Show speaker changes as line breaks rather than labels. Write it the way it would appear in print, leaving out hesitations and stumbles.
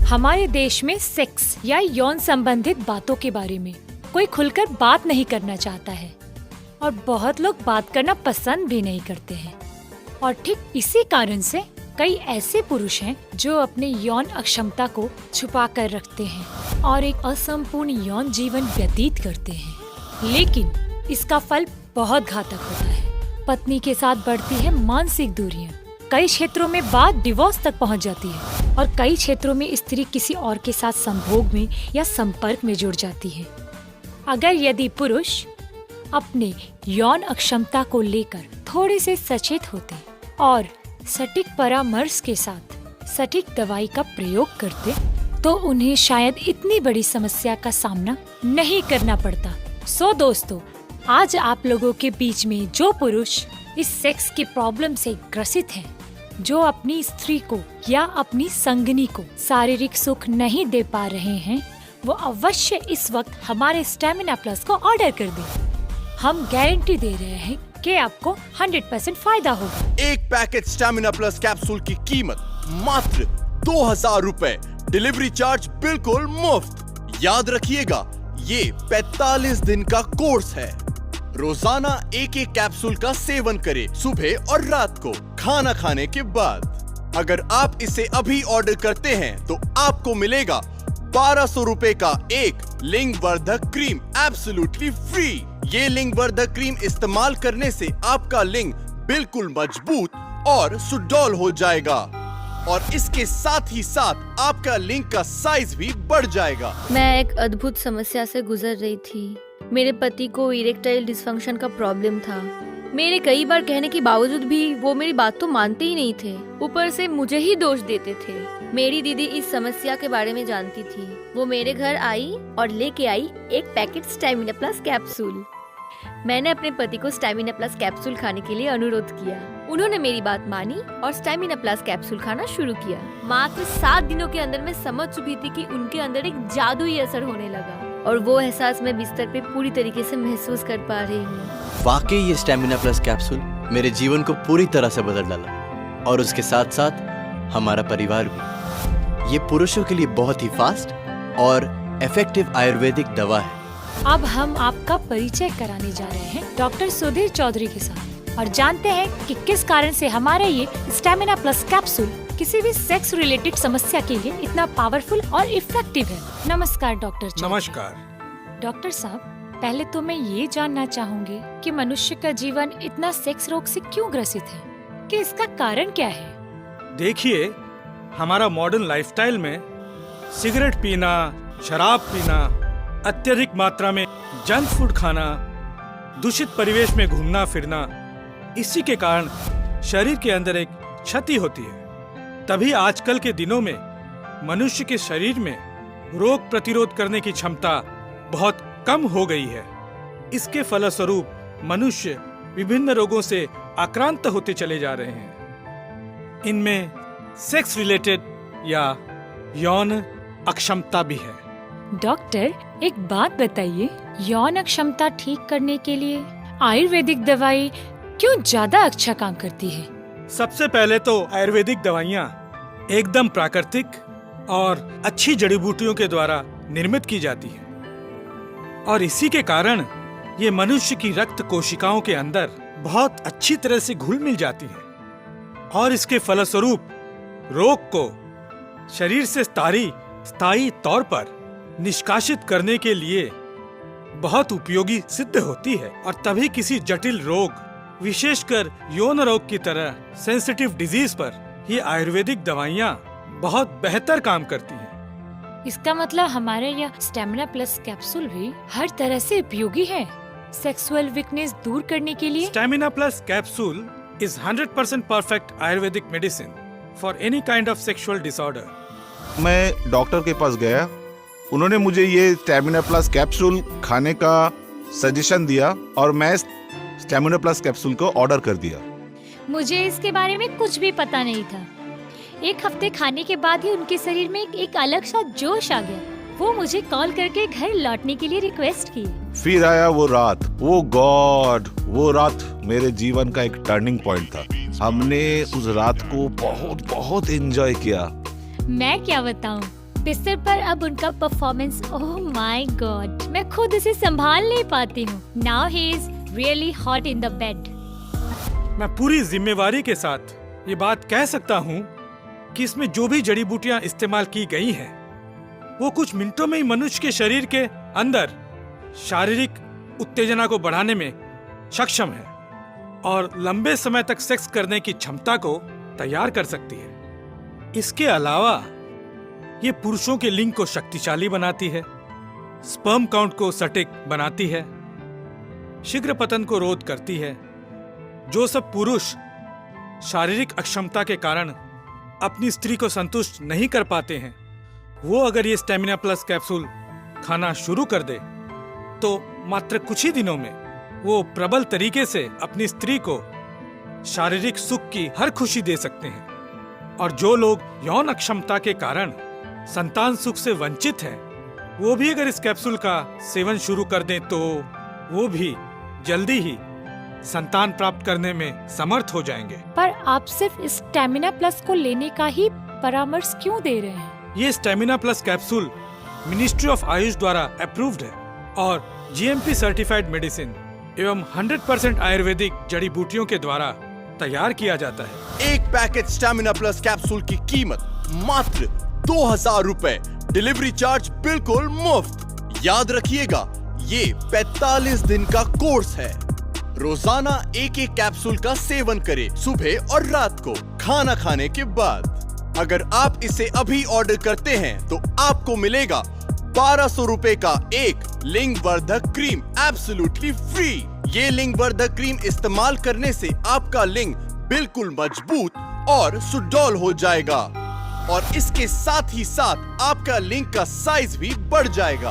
हमारे देश में सेक्स या यौन संबंधित बातों के बारे में कोई खुलकर बात नहीं करना चाहता है और बहुत लोग बात करना पसंद भी नहीं करते हैं। और ठीक इसी कारण से कई ऐसे पुरुष हैं जो अपने यौन अक्षमता को छुपा कर रखते हैं और एक असंपूर्ण यौन जीवन व्यतीत करते हैं। लेकिन इसका फल बहुत घातक होता है। पत्नी के साथ बढ़ती है मानसिक दूरियां, कई क्षेत्रों में बात डिवोर्स तक पहुंच जाती है और कई क्षेत्रों में स्त्री किसी और के साथ संभोग में या संपर्क में जुड़ जाती है। अगर यदि पुरुष अपने यौन अक्षमता को लेकर थोड़े से सचेत होते और सटीक परामर्श के साथ सटीक दवाई का प्रयोग करते तो उन्हें शायद इतनी बड़ी समस्या का सामना नहीं करना पड़ता। सो दोस्तों, आज आप लोगों के बीच में जो पुरुष इस सेक्स की प्रॉब्लम से ग्रसित हैं, जो अपनी स्त्री को या अपनी संगनी को शारीरिक सुख नहीं दे पा रहे हैं, वो अवश्य इस वक्त हमारे स्टेमिना प्लस को ऑर्डर कर दें। हम गारंटी दे रहे हैं कि आपको 100% फायदा होगा।
एक पैकेट स्टेमिना प्लस कैप्सूल की कीमत मात्र 2000 रुपए, डिलीवरी चार्ज बिल्कुल मुफ्त। याद रखिएगा, ये 45 दिन का कोर्स है। रोजाना एक एक कैप्सूल का सेवन करें, सुबह और रात को खाना खाने के बाद। अगर आप इसे अभी ऑर्डर करते हैं तो आपको मिलेगा 1200 रुपए का एक लिंग वर्धक क्रीम एब्सोल्युटली फ्री। ये लिंग वर्धक क्रीम इस्तेमाल करने से आपका लिंग बिल्कुल मजबूत और सुडौल हो जाएगा और इसके साथ ही साथ आपका लिंग का साइज भी बढ़ जाएगा।
मैं एक अद्भुत समस्या से गुजर रही थी। मेरे पति को इरेक्टाइल डिसफंक्शन का प्रॉब्लम था। मेरे कई बार कहने के बावजूद भी वो मेरी बात तो मानते ही नहीं थे, ऊपर से मुझे ही दोष देते थे। मेरी दीदी इस समस्या के बारे में जानती थी। वो मेरे घर आई और लेके आई एक पैकेट स्टेमिना प्लस कैप्सूल। मैंने अपने पति को स्टेमिना प्लस कैप्सूल खाने के लिए अनुरोध किया। उन्होंने मेरी बात मानी और स्टेमिना प्लस कैप्सूल खाना शुरू किया। मात्र 7 दिनों के अंदर मैं समझ चुकी थी कि उनके अंदर एक जादुई असर होने लगा और वो एहसास मैं बिस्तर पे पूरी तरीके से महसूस कर पा रही हूँ।
वाकई ये स्टेमिना प्लस कैप्सूल मेरे जीवन को पूरी तरह से बदल डाला और उसके साथ साथ हमारा परिवार भी। ये पुरुषों के लिए बहुत ही फास्ट और इफेक्टिव आयुर्वेदिक दवा है।
अब हम आपका परिचय कराने जा रहे हैं डॉक्टर सुधीर चौधरी के साथ और जानते हैं कि किस कारण से हमारा ये स्टेमिना प्लस कैप्सूल किसी भी सेक्स रिलेटेड समस्या के लिए इतना पावरफुल और इफेक्टिव है। नमस्कार डॉक्टर चौधरी।
नमस्कार
डॉक्टर साहब, पहले तो मैं ये जानना चाहूंगी कि मनुष्य का जीवन इतना सेक्स रोग से क्यों ग्रसित है, कि इसका कारण क्या है?
देखिए, हमारा मॉडर्न लाइफस्टाइल में सिगरेट पीना, शराब पीना, अत्यधिक मात्रा में जंक फूड खाना, दूषित परिवेश में घूमना फिरना, इसी के कारण शरीर के अंदर एक क्षति होती है। तभी आजकल के दिनों में मनुष्य के शरीर में रोग प्रतिरोध करने की क्षमता बहुत कम हो गई है। इसके फलस्वरूप मनुष्य विभिन्न रोगों से आक्रांत होते चले जा रहे हैं। इनमें सेक्स रिलेटेड या यौन अक्षमता भी है।
डॉक्टर, एक बात बताइए, यौन अक्षमता ठीक करने के लिए आयुर्वेदिक दवाई क्यों ज्यादा अच्छा काम करती है?
सबसे पहले तो आयुर्वेदिक दवाइयाँ एकदम प्राकृतिक और अच्छी जड़ी बूटियों के द्वारा निर्मित की जाती हैं और इसी के कारण ये मनुष्य की रक्त कोशिकाओं के अंदर बहुत अच्छी तरह से घुल मिल जाती हैं और इसके फलस्वरूप रोग को शरीर से स्थायी तौर पर निष्कासित करने के लिए बहुत उपयोगी सिद्ध होती है। और तभी किसी जटिल रोग, विशेषकर यौन रोग की तरह सेंसिटिव डिजीज पर ये आयुर्वेदिक दवाइयाँ बहुत बेहतर काम करती हैं।
इसका मतलब हमारा यह स्टेमिना प्लस कैप्सूल भी हर तरह से उपयोगी है सेक्सुअल वीकनेस दूर करने के लिए।
Stamina plus capsule is 100% perfect Ayurvedic medicine for any kind of sexual disorder.
मैं डॉक्टर के पास गया, उन्होंने मुझे ये स्टेमिना प्लस कैप्सूल खाने का सजेशन दिया और मैं स्टेमिना प्लस कैप्सूल को ऑर्डर कर दिया।
मुझे इसके बारे में कुछ भी पता नहीं था। एक हफ्ते खाने के बाद ही उनके शरीर में एक अलग सा जोश आ गया। वो मुझे कॉल करके घर लौटने के लिए रिक्वेस्ट की।
फिर आया वो रात, वो गॉड, वो रात मेरे जीवन का एक टर्निंग पॉइंट था। हमने उस रात को बहुत बहुत एंजॉय किया।
मैं क्या बताऊं, बिस्तर पर अब उनका परफॉर्मेंस, ओह माय गॉड, मैं खुद इसे संभाल नहीं पाती हूँ। Now he is really hot in the bed.
मैं पूरी जिम्मेवारी के साथ ये बात कह सकता हूँ कि इसमें जो भी जड़ी बूटियां इस्तेमाल की गई हैं, वो कुछ मिनटों में ही मनुष्य के शरीर के अंदर शारीरिक उत्तेजना को बढ़ाने में सक्षम है और लंबे समय तक सेक्स करने की क्षमता को तैयार कर सकती है। इसके अलावा ये पुरुषों के लिंग को शक्तिशाली बनाती है, स्पर्म काउंट को सटीक बनाती है, शीघ्र पतन को रोध करती है। जो सब पुरुष शारीरिक अक्षमता के कारण अपनी स्त्री को संतुष्ट नहीं कर पाते हैं, वो अगर ये स्टेमिना प्लस कैप्सूल खाना शुरू कर दे तो मात्र कुछ ही दिनों में वो प्रबल तरीके से अपनी स्त्री को शारीरिक सुख की हर खुशी दे सकते हैं। और जो लोग यौन अक्षमता के कारण संतान सुख से वंचित हैं, वो भी अगर इस कैप्सूल का सेवन शुरू कर दें तो वो भी जल्दी ही संतान प्राप्त करने में समर्थ हो जाएंगे।
पर आप सिर्फ इस स्टेमिना प्लस को लेने का ही परामर्श क्यों दे रहे हैं?
ये stamina plus capsule ministry of Ayush द्वारा अप्रूव्ड है और जीएमपी सर्टिफाइड मेडिसिन एवं 100% आयुर्वेदिक जड़ी बूटियों के द्वारा तैयार किया जाता है।
एक पैकेट स्टेमिना प्लस कैप्सूल की कीमत मात्र 2000 रुपए, डिलीवरी चार्ज बिल्कुल मुफ्त। याद रखिएगा, ये 45 दिन का कोर्स है। रोजाना एक एक कैप्सूल का सेवन करें, सुबह और रात को खाना खाने के बाद। अगर आप इसे अभी ऑर्डर करते हैं तो आपको मिलेगा 1200 रुपए का एक लिंग वर्धक क्रीम एब्सोल्युटली फ्री। ये लिंग वर्धक क्रीम इस्तेमाल करने से आपका लिंग बिल्कुल मजबूत और सुडौल हो जाएगा और इसके साथ ही साथ आपका लिंग का साइज भी बढ़ जाएगा।